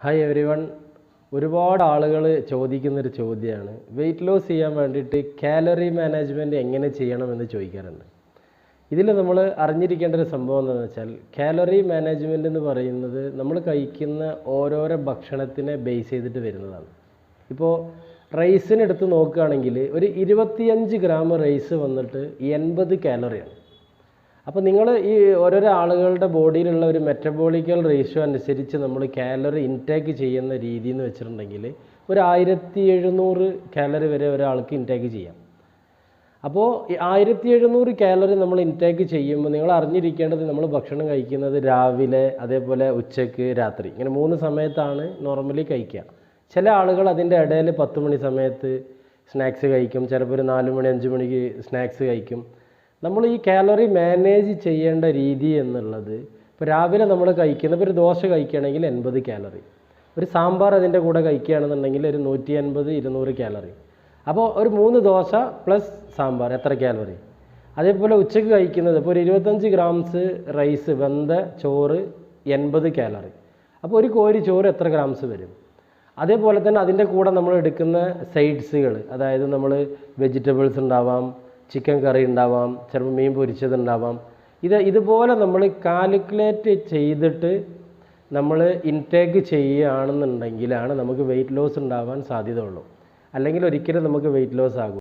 Hi every one. ഒരുപാട് ആളുകൾ ചോദിക്കുന്നൊരു ചോദ്യമാണ്, വെയിറ്റ് ലോസ് ചെയ്യാൻ വേണ്ടിയിട്ട് കാലറി മാനേജ്മെൻറ്റ് എങ്ങനെ ചെയ്യണമെന്ന് ചോദിക്കാറുണ്ട്. ഇതിൽ നമ്മൾ അറിഞ്ഞിരിക്കേണ്ട ഒരു സംഭവം എന്താണെന്ന് വെച്ചാൽ, കാലറി മാനേജ്മെൻറ്റ് എന്ന് പറയുന്നത് നമ്മൾ കഴിക്കുന്ന ഓരോരോ ഭക്ഷണത്തിനെ ബേസ് ചെയ്തിട്ട് വരുന്നതാണ്. ഇപ്പോൾ റൈസിനെടുത്ത് നോക്കുകയാണെങ്കിൽ ഒരു 25 ഗ്രാം റൈസ് വന്നിട്ട് 80 കാലറിയാണ്. അപ്പോൾ നിങ്ങൾ ഈ ഓരോരോ ആളുകളുടെ ബോഡിയിലുള്ള ഒരു മെറ്റബോളിക്കൽ റേഷ്യോ അനുസരിച്ച് നമ്മൾ കാലറി ഇൻടേക്ക് ചെയ്യുന്ന രീതി എന്ന് വെച്ചിട്ടുണ്ടെങ്കിൽ ഒരു 1700 കാലറി വരെ ഒരാൾക്ക് ഇൻടേക്ക് ചെയ്യാം. അപ്പോൾ ഈ 1700 കാലറി നമ്മൾ ഇൻടേക്ക് ചെയ്യുമ്പോൾ നിങ്ങൾ അറിഞ്ഞിരിക്കേണ്ടത്, നമ്മൾ ഭക്ഷണം കഴിക്കുന്നത് രാവിലെ, അതേപോലെ ഉച്ചയ്ക്ക്, രാത്രി, ഇങ്ങനെ 3 സമയത്താണ് നോർമലി കഴിക്കുക. ചില ആളുകൾ അതിൻ്റെ ഇടയിൽ 10 മണി സമയത്ത് സ്നാക്സ് കഴിക്കും, ചിലപ്പോൾ ഒരു 4 മണി 5 മണിക്ക് സ്നാക്സ് കഴിക്കും. നമ്മൾ ഈ കാലറി മാനേജ് ചെയ്യേണ്ട രീതി എന്നുള്ളത്, ഇപ്പോൾ രാവിലെ നമ്മൾ കഴിക്കുന്ന, ഇപ്പോൾ ഒരു ദോശ കഴിക്കുകയാണെങ്കിൽ 80 കാലറി, ഒരു സാമ്പാർ അതിൻ്റെ കൂടെ കഴിക്കുകയാണെന്നുണ്ടെങ്കിൽ ഒരു 180 200 കാലറി. അപ്പോൾ ഒരു 3 ദോശ പ്ലസ് സാമ്പാർ എത്ര കാലറി? അതേപോലെ ഉച്ചയ്ക്ക് കഴിക്കുന്നത്, ഇപ്പോൾ ഒരു 25 ഗ്രാംസ് റൈസ്, വെന്ത ചോറ് 80 കാലറി. അപ്പോൾ ഒരു കോരി ചോറ് എത്ര ഗ്രാംസ് വരും? അതേപോലെ തന്നെ അതിൻ്റെ കൂടെ നമ്മൾ എടുക്കുന്ന സൈഡ്സുകൾ, അതായത് നമ്മൾ വെജിറ്റബിൾസ് ഉണ്ടാവാം, ചിക്കൻ കറി ഉണ്ടാവാം, ചിലപ്പോൾ മീൻ പൊരിച്ചതുണ്ടാവാം. ഇതുപോലെ നമ്മൾ കാൽക്കുലേറ്റ് ചെയ്തിട്ട് നമ്മൾ ഇൻടേക്ക് ചെയ്യുകയാണെന്നുണ്ടെങ്കിലാണ് നമുക്ക് വെയിറ്റ് ലോസ് ഉണ്ടാവാൻ സാധ്യത ഉള്ളൂ. അല്ലെങ്കിൽ ഒരിക്കലും നമുക്ക് വെയിറ്റ് ലോസ് ആകും.